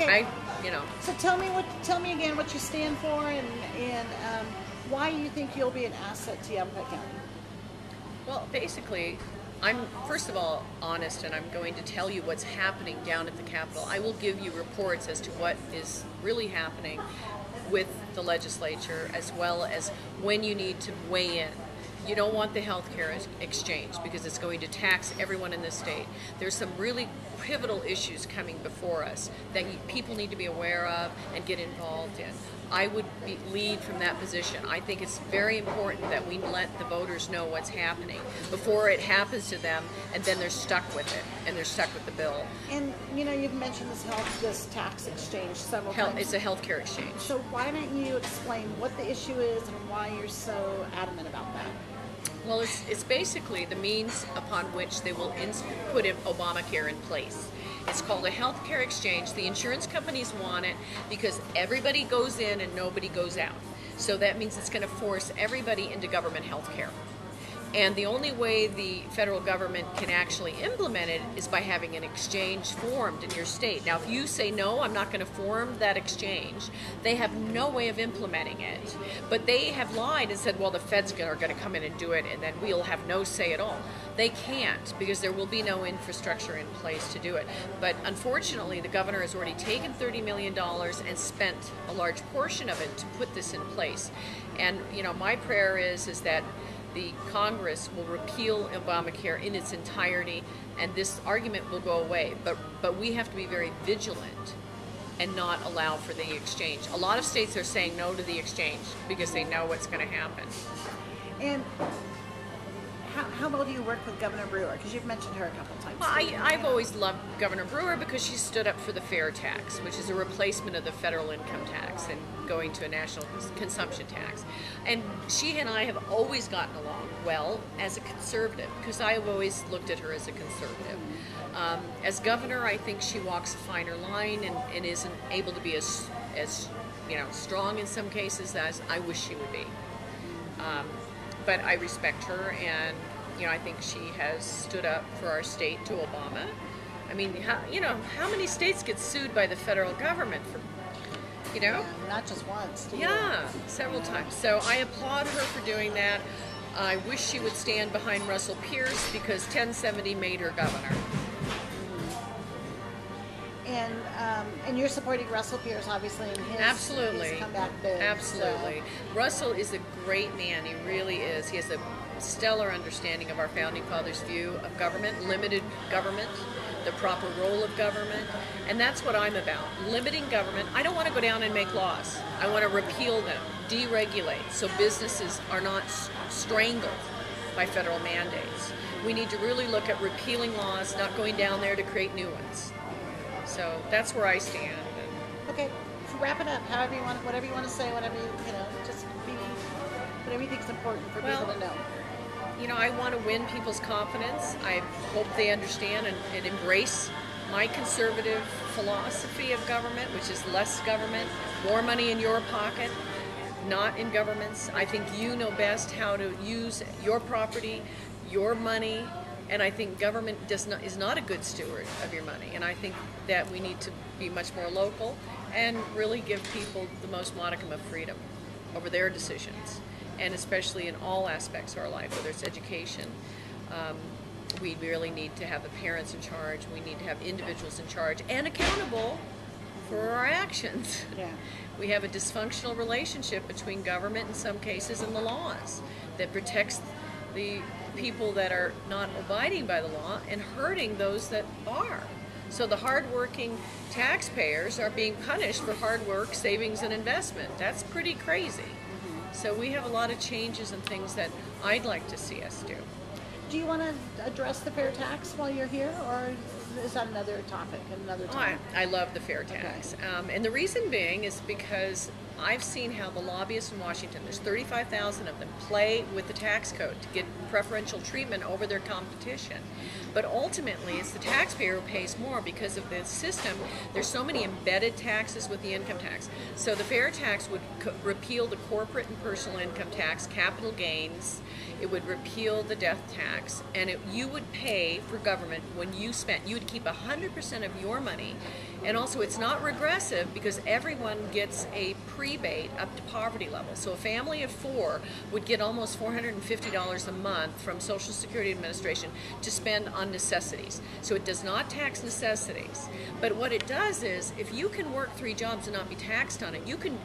Okay. you know. So tell me again what you stand for, and why you think you'll be an asset to Yavapai County. Well, basically, I'm first of all honest, and I'm going to tell you what's happening down at the Capitol. I will give you reports as to what is really happening with the legislature, as well as when you need to weigh in. You don't want the healthcare exchange because it's going to tax everyone in this state. There's some really pivotal issues coming before us that people need to be aware of and get involved in. I would lead from that position. I think it's very important that we let the voters know what's happening before it happens to them, and then they're stuck with it, and they're stuck with the bill. And you've mentioned this tax exchange several times. It's a healthcare exchange. So why don't you explain what the issue is and why you're so adamant about that? Well, it's basically the means upon which they will put Obamacare in place. It's called a healthcare exchange. The insurance companies want it because everybody goes in and nobody goes out. So that means it's going to force everybody into government healthcare. And the only way the federal government can actually implement it is by having an exchange formed in your state. Now, if you say, no, I'm not going to form that exchange, they have no way of implementing it. But they have lied and said, well, the feds are going to come in and do it, and then we'll have no say at all. They can't, because there will be no infrastructure in place to do it. But unfortunately, the governor has already taken $30 million and spent a large portion of it to put this in place. And, my prayer is that the Congress will repeal Obamacare in its entirety, and this argument will go away. But we have to be very vigilant and not allow for the exchange. A lot of states are saying no to the exchange because they know what's going to happen. And how well do you work with Governor Brewer? Because you've mentioned her a couple times. Well, I've always loved Governor Brewer because she stood up for the fair tax, which is a replacement of the federal income tax and going to a national consumption tax. And she and I have always gotten along well as a conservative, because I have always looked at her as a conservative. As governor, I think she walks a finer line and isn't able to be as strong in some cases as I wish she would be. But I respect her, and I think she has stood up for our state to Obama. I mean, how many states get sued by the federal government for, Yeah, not just once. Yeah, several times. So I applaud her for doing that. I wish she would stand behind Russell Pierce, because 1070 made her governor. And you're supporting Russell Pierce, obviously, in his comeback bid. Absolutely. So. Russell is a great man. He really is. He has a stellar understanding of our founding fathers' view of government, limited government, the proper role of government, and that's what I'm about. Limiting government. I don't want to go down and make laws. I want to repeal them, deregulate, so businesses are not strangled by federal mandates. We need to really look at repealing laws, not going down there to create new ones. So that's where I stand. Okay, so wrap it up. However you want, whatever you want to say, whatever just be whatever you think is important for people to know. I want to win people's confidence. I hope they understand and embrace my conservative philosophy of government, which is less government, more money in your pocket, not in governments. I think you know best how to use your property, your money. And I think government is not a good steward of your money. And I think that we need to be much more local and really give people the most modicum of freedom over their decisions. And especially in all aspects of our life, whether it's education, we really need to have the parents in charge. We need to have individuals in charge and accountable for our actions. Yeah. We have a dysfunctional relationship between government in some cases and the laws that protects the people that are not abiding by the law and hurting those that are. So the hardworking taxpayers are being punished for hard work, savings, and investment. That's pretty crazy. So we have a lot of changes and things that I'd like to see us do. Do you want to address the fair tax while you're here, or is that another topic, another time? I love the fair tax. Okay. And the reason being is because I've seen how the lobbyists in Washington, there's 35,000 of them, play with the tax code to get preferential treatment over their competition. But ultimately, it's the taxpayer who pays more because of the system. There's so many embedded taxes with the income tax. So the fair tax would repeal the corporate and personal income tax, capital gains. It would repeal the death tax, and you would pay for government when you spent. You would keep 100% of your money And also, it's not regressive because everyone gets a prebate up to poverty level. So a family of 4 would get almost $450 a month from Social Security Administration to spend on necessities. So it does not tax necessities. But what it does is, if you can work 3 jobs and not be taxed on it, you can,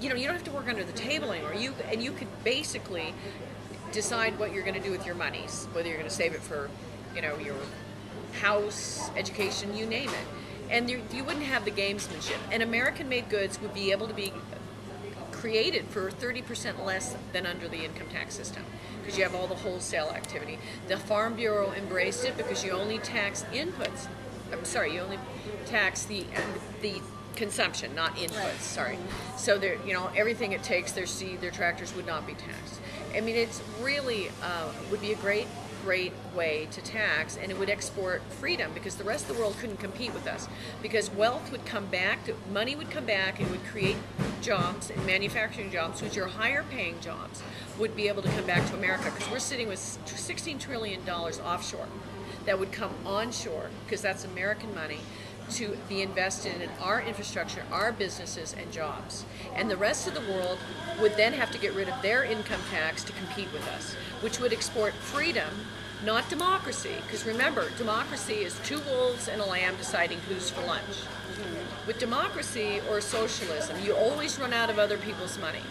you don't have to work under the table anymore. You could basically decide what you're going to do with your monies, whether you're going to save it for, your house, education, you name it. And you wouldn't have the gamesmanship. And American-made goods would be able to be created for 30% less than under the income tax system, because you have all the wholesale activity. The Farm Bureau embraced it because you only tax inputs. I'm sorry, you only tax the consumption, not inputs. Right. Sorry. So everything it takes, their seed, their tractors would not be taxed. I mean, it's really would be a great way to tax, and it would export freedom, because the rest of the world couldn't compete with us, because wealth would come back, money would come back, and would create jobs and manufacturing jobs, which are higher paying jobs, would be able to come back to America, because we're sitting with $16 trillion offshore that would come onshore, because that's American money, to be invested in our infrastructure, our businesses, and jobs. And the rest of the world would then have to get rid of their income tax to compete with us, which would export freedom, not democracy. Because remember, democracy is 2 wolves and a lamb deciding who's for lunch. With democracy or socialism, you always run out of other people's money.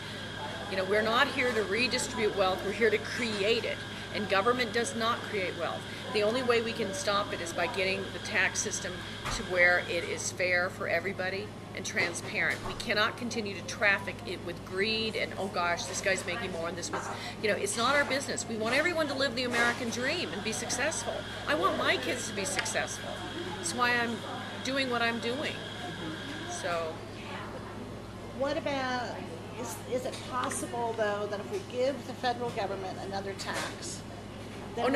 We're not here to redistribute wealth, we're here to create it. And government does not create wealth. The only way we can stop it is by getting the tax system to where it is fair for everybody and transparent. We cannot continue to traffic it with greed and, oh gosh, this guy's making more and this one's, it's not our business. We want everyone to live the American dream and be successful. I want my kids to be successful. That's why I'm doing what I'm doing. So. What about, is it possible, though, that if we give the federal government another tax, then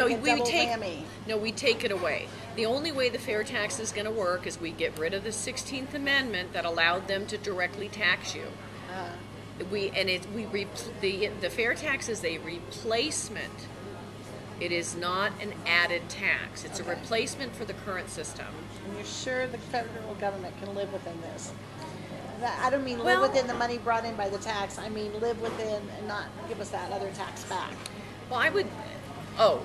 we take it away. The only way the fair tax is going to work is we get rid of the 16th Amendment that allowed them to directly tax you. The fair tax is a replacement. It is not an added tax. It's a replacement for the current system. And you're sure the federal government can live within this? I don't mean live within the money brought in by the tax. I mean live within and not give us that other tax back. Well,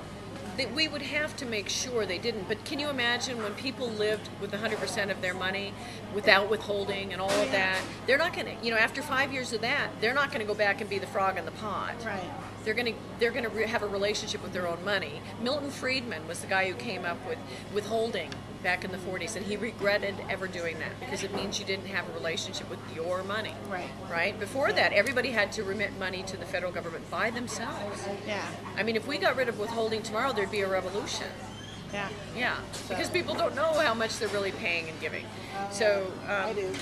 we would have to make sure they didn't. But can you imagine when people lived with 100% of their money without withholding and all of that? They're not going to, after 5 years of that, they're not going to go back and be the frog in the pond. Right. They're going to have a relationship with their own money. Milton Friedman was the guy who came up with withholding back in the 40s, and he regretted ever doing that because it means you didn't have a relationship with your money. Right. Right? Before that, everybody had to remit money to the federal government by themselves. Yeah. I mean, if we got rid of withholding tomorrow, there'd be a revolution. Yeah. Yeah. Because people don't know how much they're really paying and giving. I do.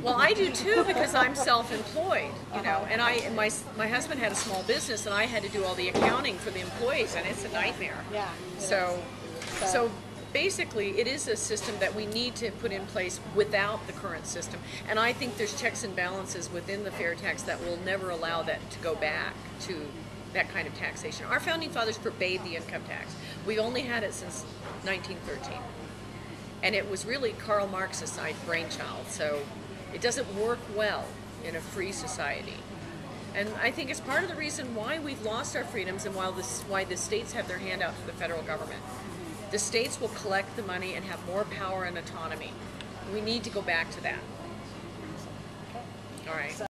Well, I do too, because I'm self-employed, and my husband had a small business, and I had to do all the accounting for the employees, and it's a nightmare. Yeah. So basically, it is a system that we need to put in place without the current system, and I think there's checks and balances within the fair tax that will never allow that to go back to that kind of taxation. Our founding fathers forbade the income tax. We've only had it since 1913. And it was really Karl Marx's brainchild, so it doesn't work well in a free society. And I think it's part of the reason why we've lost our freedoms and why the states have their hand out to the federal government. The states will collect the money and have more power and autonomy. We need to go back to that. All right.